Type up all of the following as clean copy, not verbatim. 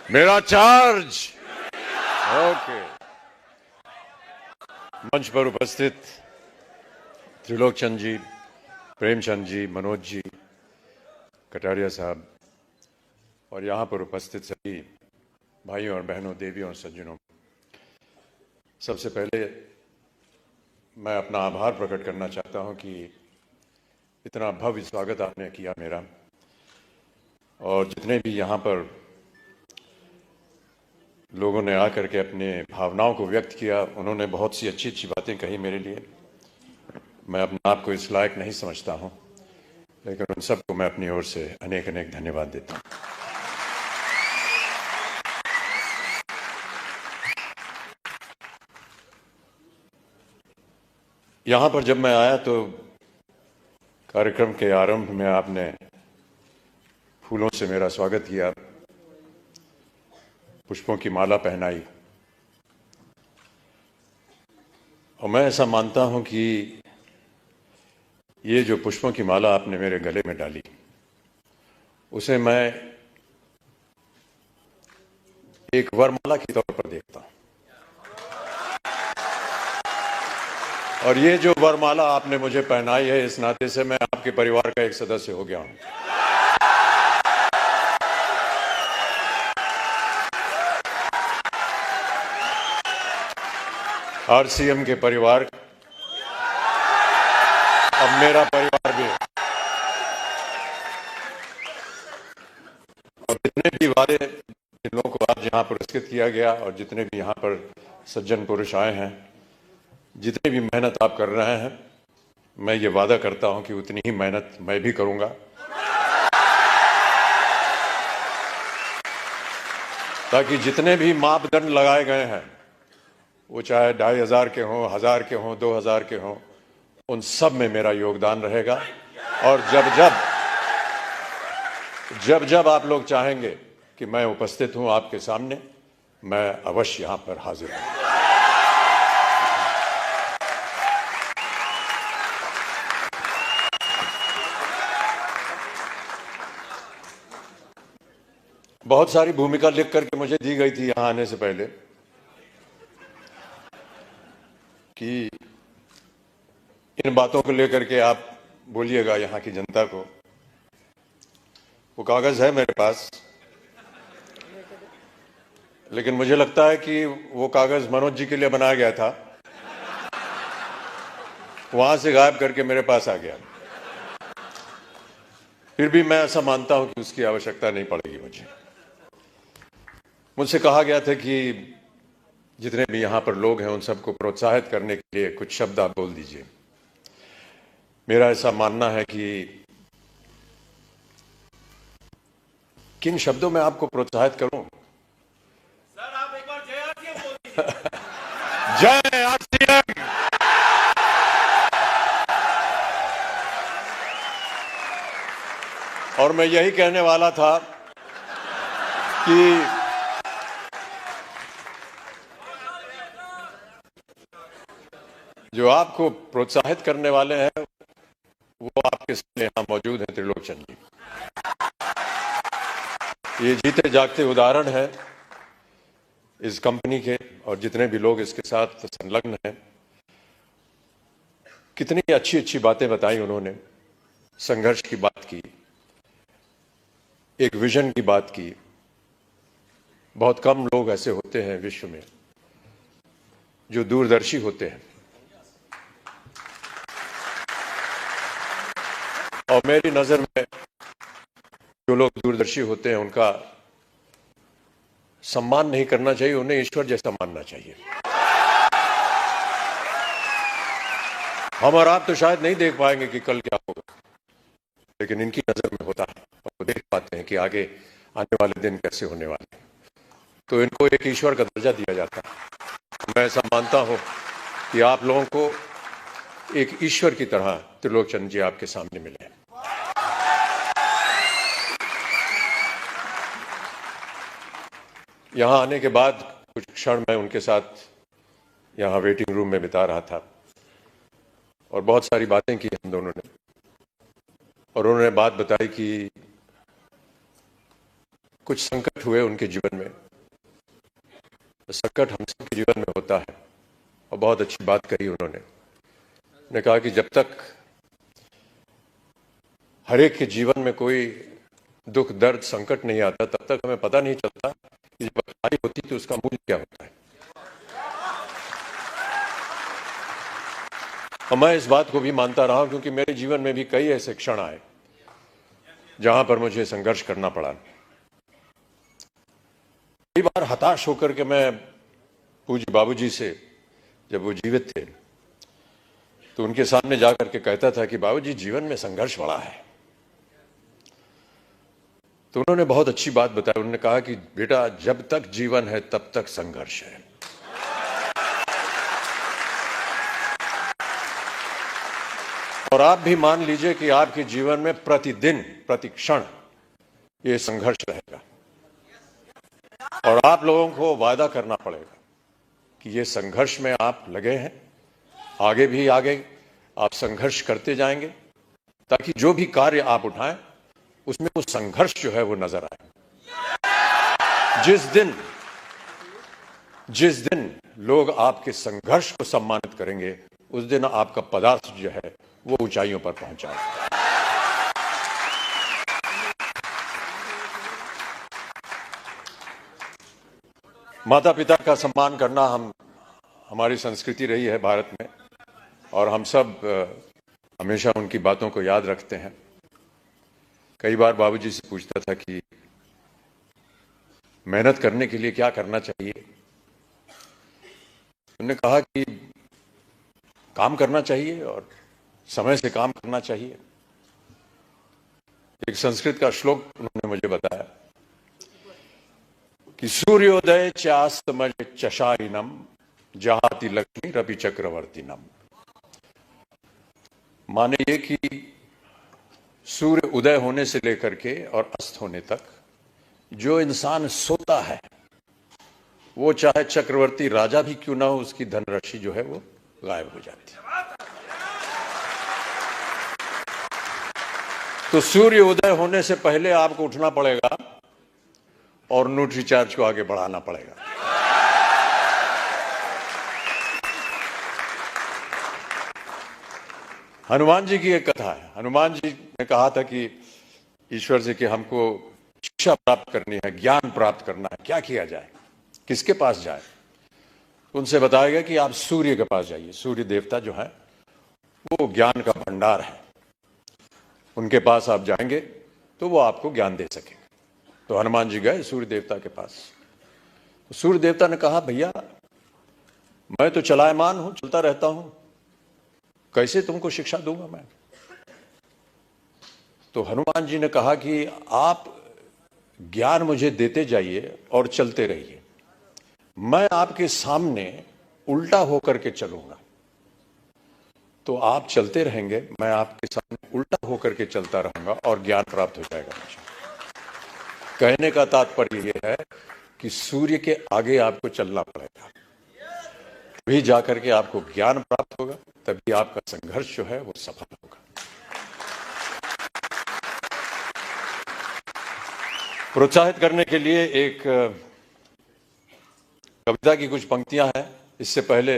मेरा charge. Okay. मंच पर उपस्थित त्रिलोकचंद जी, प्रेमचंद जी, मनोज जी, कटारिया साहब और यहाँ पर उपस्थित सभी भाइयों और बहनों, देवियों और सज्जनों, सबसे पहले मैं अपना आभार प्रकट करना चाहता हूँ कि इतना भव्य स्वागत आपने किया मेरा, और जितने भी यहाँ पर लोगों ने आकर के अपने भावनाओं को व्यक्त किया, उन्होंने बहुत सी अच्छी अच्छी बातें कही मेरे लिए। मैं अपने आप को इस लायक नहीं समझता हूँ, लेकिन उन सबको मैं अपनी ओर से अनेक अनेक धन्यवाद देता हूँ। यहाँ पर जब मैं आया तो कार्यक्रम के आरंभ में आपने फूलों से मेरा स्वागत किया, पुष्पों की माला पहनाई, और मैं ऐसा मानता हूं कि ये जो पुष्पों की माला आपने मेरे गले में डाली, उसे मैं एक वरमाला के तौर पर देखता हूं। और ये जो वरमाला आपने मुझे पहनाई है, इस नाते से मैं आपके परिवार का एक सदस्य हो गया हूं। आरसीएम के परिवार अब मेरा परिवार भी है। और जितने भी वादे जिन लोगों को आज यहाँ पुरस्कृत किया गया, और जितने भी यहाँ पर सज्जन पुरुष आए हैं, जितनी भी मेहनत आप कर रहे हैं, मैं ये वादा करता हूं कि उतनी ही मेहनत मैं भी करूंगा, ताकि जितने भी मापदंड लगाए गए हैं, वो चाहे 2500 के हों, 1000 के हों, 2000 के हों, उन सब में मेरा योगदान रहेगा। और जब जब आप लोग चाहेंगे कि मैं उपस्थित हूं आपके सामने, मैं अवश्य यहां पर हाजिर हूं। बहुत सारी भूमिका लिख करके मुझे दी गई थी यहां आने से पहले कि इन बातों को लेकर के आप बोलिएगा यहाँ की जनता को। वो कागज है मेरे पास, लेकिन मुझे लगता है कि वो कागज मनोज जी के लिए बनाया गया था, वहां से गायब करके मेरे पास आ गया। फिर भी मैं ऐसा मानता हूं कि उसकी आवश्यकता नहीं पड़ेगी। मुझसे कहा गया था कि जितने भी यहां पर लोग हैं, उन सबको प्रोत्साहित करने के लिए कुछ शब्द आप बोल दीजिए। मेरा ऐसा मानना है कि किन शब्दों में आपको प्रोत्साहित करूं? सर, आप एक बार जय आरसीएम बोल दीजिए। जय आरसीएम। और मैं यही कहने वाला था कि जो आपको प्रोत्साहित करने वाले हैं, वो आपके सामने यहां मौजूद हैं, त्रिलोकचंद जी। ये जीते जागते उदाहरण है इस कंपनी के, और जितने भी लोग इसके साथ संलग्न हैं। कितनी अच्छी अच्छी बातें बताई उन्होंने, संघर्ष की बात की, एक विजन की बात की। बहुत कम लोग ऐसे होते हैं विश्व में जो दूरदर्शी होते हैं, और मेरी नजर में जो लोग दूरदर्शी होते हैं, उनका सम्मान नहीं करना चाहिए, उन्हें ईश्वर जैसा मानना चाहिए। हम और आप तो शायद नहीं देख पाएंगे कि कल क्या होगा, लेकिन इनकी नजर में होता है, और वो देख पाते हैं कि आगे आने वाले दिन कैसे होने वाले हैं। तो इनको एक ईश्वर का दर्जा दिया जाता है। मैं ऐसा मानता हूं कि आप लोगों को एक ईश्वर की तरह त्रिलोकचंद जी आपके सामने मिले। यहां आने के बाद कुछ क्षण मैं उनके साथ यहां वेटिंग रूम में बिता रहा था, और बहुत सारी बातें की हम दोनों ने। और उन्होंने बात बताई कि कुछ संकट हुए उनके जीवन में। तो संकट हम सबके जीवन में होता है, और बहुत अच्छी बात कही उन्होंने कहा कि जब तक हर एक के जीवन में कोई दुख दर्द संकट नहीं आता, तब तक हमें पता नहीं चलता कि जब अच्छाई होती तो उसका मूल्य क्या होता है। और मैं इस बात को भी मानता रहा, क्योंकि मेरे जीवन में भी कई ऐसे क्षण आए जहां पर मुझे संघर्ष करना पड़ा। कई बार हताश होकर के मैं पूज्य बाबूजी से, जब वो जीवित थे, तो उनके सामने जाकर के कहता था कि बाबूजी, जीवन में संघर्ष बड़ा है। तो उन्होंने बहुत अच्छी बात बताई। उन्होंने कहा कि बेटा, जब तक जीवन है तब तक संघर्ष है। और आप भी मान लीजिए कि आपके जीवन में प्रतिदिन प्रति क्षण ये संघर्ष रहेगा, और आप लोगों को वादा करना पड़ेगा कि ये संघर्ष में आप लगे हैं, आगे भी आगे आप संघर्ष करते जाएंगे, ताकि जो भी कार्य आप उठाएं उसमें वो संघर्ष जो है वो नजर आए। जिस दिन लोग आपके संघर्ष को सम्मानित करेंगे, उस दिन आपका पदार्थ जो है वो ऊंचाइयों पर पहुंचाएगा। माता पिता का सम्मान करना हमारी संस्कृति रही है भारत में, और हम सब हमेशा उनकी बातों को याद रखते हैं। कई बार बाबूजी से पूछता था कि मेहनत करने के लिए क्या करना चाहिए। उन्होंने कहा कि काम करना चाहिए और समय से काम करना चाहिए। एक संस्कृत का श्लोक उन्होंने मुझे बताया कि सूर्योदय चास्तमय चशाइनम जहाति लक्ष्मी रवि चक्रवर्तीनम। माने ये कि सूर्य उदय होने से लेकर के और अस्त होने तक जो इंसान सोता है, वो चाहे चक्रवर्ती राजा भी क्यों ना हो, उसकी धनराशि जो है वो गायब हो जाती है। तो सूर्य उदय होने से पहले आपको उठना पड़ेगा और न्यूट्रीचार्ज को आगे बढ़ाना पड़ेगा। हनुमान जी की एक कथा है। हनुमान जी ने कहा था कि ईश्वर से कि हमको शिक्षा प्राप्त करनी है, ज्ञान प्राप्त करना है, क्या किया जाए, किसके पास जाए। उनसे बताया गया कि आप सूर्य के पास जाइए। सूर्य देवता जो है वो ज्ञान का भंडार है, उनके पास आप जाएंगे तो वो आपको ज्ञान दे सकेंगे। तो हनुमान जी गए सूर्य देवता के पास। तो सूर्य देवता ने कहा, भैया मैं तो चलायमान हूं, चलता रहता हूं, कैसे तुमको शिक्षा दूंगा मैं। तो हनुमान जी ने कहा कि आप ज्ञान मुझे देते जाइए और चलते रहिए, मैं आपके सामने उल्टा होकर के चलूंगा। तो आप चलते रहेंगे, मैं आपके सामने उल्टा होकर के चलता रहूंगा और ज्ञान प्राप्त हो जाएगा मुझे। कहने का तात्पर्य यह है कि सूर्य के आगे आपको चलना पड़ेगा, तभी जाकर के आपको ज्ञान प्राप्त होगा, तभी आपका संघर्ष जो है वो सफल होगा। प्रोत्साहित करने के लिए एक कविता की कुछ पंक्तियां हैं। इससे पहले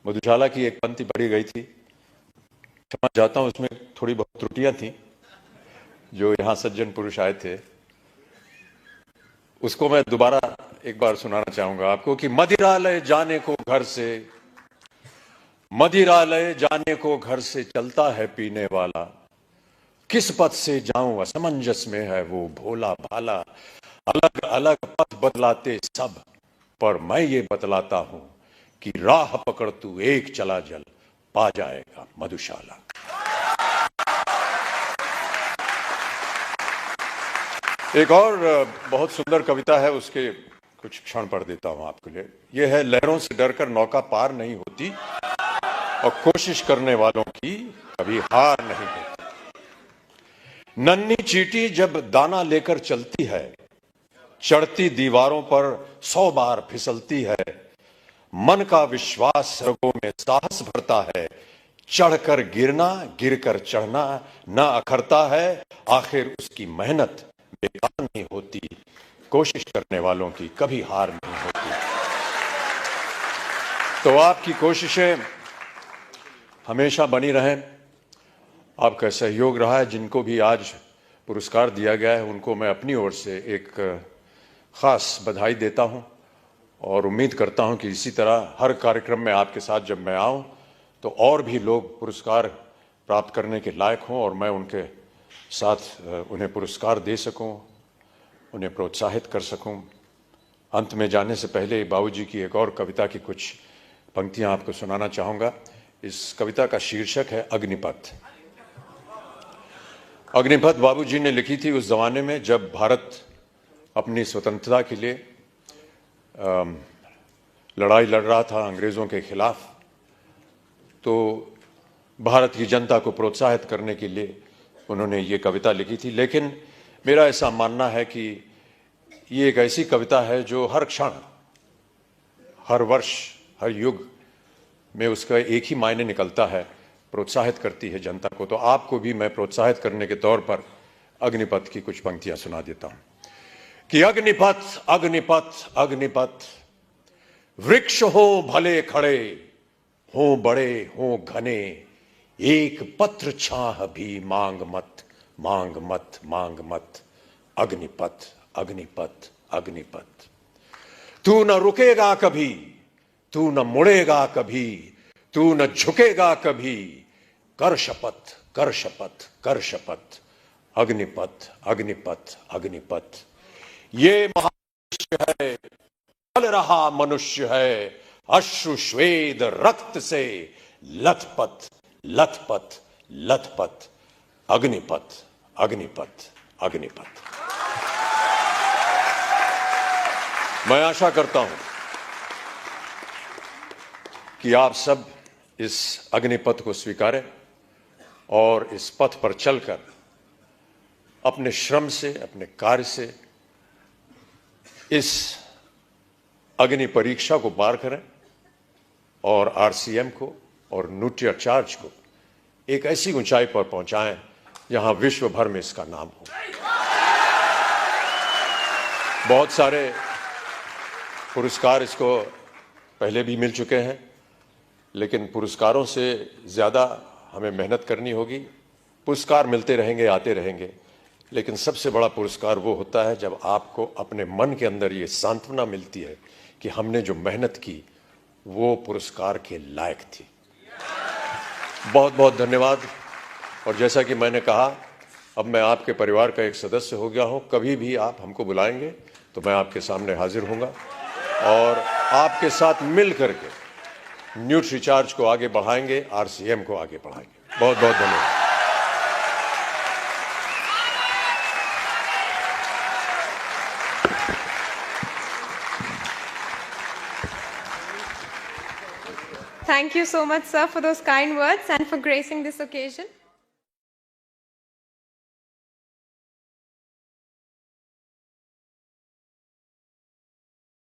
मधुशाला की एक पंक्ति पढ़ी गई थी, क्षमा चाहता हूं, उसमें थोड़ी बहुत त्रुटियां थी। जो यहां सज्जन पुरुष आए थे, उसको मैं दोबारा एक बार सुनाना चाहूंगा आपको कि मदिरालय जाने को घर से, मदिरालय जाने को घर से चलता है पीने वाला, किस पथ से जाऊं असमंजस में है वो भोला भाला। अलग अलग पथ बतलाते सब, पर मैं ये बतलाता हूं कि राह पकड़ तू एक चला जल, पा जाएगा मधुशाला। एक और बहुत सुंदर कविता है, उसके कुछ क्षण पढ़ देता हूं आपके लिए। यह है, लहरों से डरकर नौका पार नहीं होती और कोशिश करने वालों की कभी हार नहीं होती। नन्ही चींटी जब दाना लेकर चलती है, चढ़ती दीवारों पर 100 बार फिसलती है। मन का विश्वास रगों में साहस भरता है, चढ़कर गिरना गिरकर चढ़ना न अखरता है। आखिर उसकी मेहनत बेकार नहीं होती, कोशिश करने वालों की कभी हार नहीं होती। तो आपकी कोशिशें हमेशा बनी रहें। आपका सहयोग रहा है। जिनको भी आज पुरस्कार दिया गया है उनको मैं अपनी ओर से एक ख़ास बधाई देता हूं और उम्मीद करता हूं कि इसी तरह हर कार्यक्रम में आपके साथ जब मैं आऊं तो और भी लोग पुरस्कार प्राप्त करने के लायक हों और मैं उनके साथ उन्हें पुरस्कार दे सकूं, उन्हें प्रोत्साहित कर सकूं। अंत में जाने से पहले बाबूजी की एक और कविता की कुछ पंक्तियां आपको सुनाना चाहूँगा। इस कविता का शीर्षक है अग्निपथ। अग्निपथ बाबूजी ने लिखी थी उस जमाने में जब भारत अपनी स्वतंत्रता के लिए लड़ाई लड़ रहा था अंग्रेज़ों के खिलाफ। तो भारत की जनता को प्रोत्साहित करने के लिए उन्होंने ये कविता लिखी थी। लेकिन मेरा ऐसा मानना है कि ये एक ऐसी कविता है जो हर क्षण, हर वर्ष, हर युग में उसका एक ही मायने निकलता है, प्रोत्साहित करती है जनता को। तो आपको भी मैं प्रोत्साहित करने के तौर पर अग्निपथ की कुछ पंक्तियां सुना देता हूं कि अग्निपथ अग्निपथ अग्निपथ, वृक्ष हो भले खड़े, हो बड़े हो घने, एक पत्र छाह भी मांग मत मांग मत मांग मत। अग्निपथ अग्निपथ अग्निपथ, तू न रुकेगा कभी, तू न मुड़ेगा कभी, तू न झुकेगा कभी, कर शपथ कर शपथ कर शपथ। अग्निपथ अग्निपथ अग्निपथ, ये महामनुष्य है, चल रहा मनुष्य है, अश्रु श्वेद रक्त से लथपथ लथपथ लथपथ। अग्निपथ अग्निपथ अग्निपथ। मैं आशा करता हूं कि आप सब इस अग्निपथ को स्वीकारें और इस पथ पर चलकर अपने श्रम से, अपने कार्य से इस अग्नि परीक्षा को पार करें और आरसीएम को और न्यूट्रिचार्ज को एक ऐसी ऊंचाई पर पहुंचाएं जहां विश्व भर में इसका नाम हो। बहुत सारे पुरस्कार इसको पहले भी मिल चुके हैं, लेकिन पुरस्कारों से ज़्यादा हमें मेहनत करनी होगी। पुरस्कार मिलते रहेंगे, आते रहेंगे, लेकिन सबसे बड़ा पुरस्कार वो होता है जब आपको अपने मन के अंदर ये सांत्वना मिलती है कि हमने जो मेहनत की वो पुरस्कार के लायक थी। बहुत बहुत धन्यवाद। और जैसा कि मैंने कहा, अब मैं आपके परिवार का एक सदस्य हो गया हूं। कभी भी आप हमको बुलाएंगे तो मैं आपके सामने हाजिर होऊंगा और आपके साथ मिल करके न्यूट्रिचार्ज को आगे बढ़ाएंगे, आरसीएम को आगे बढ़ाएंगे। बहुत बहुत धन्यवाद। Thank you so much, sir, for those kind words and for gracing this occasion.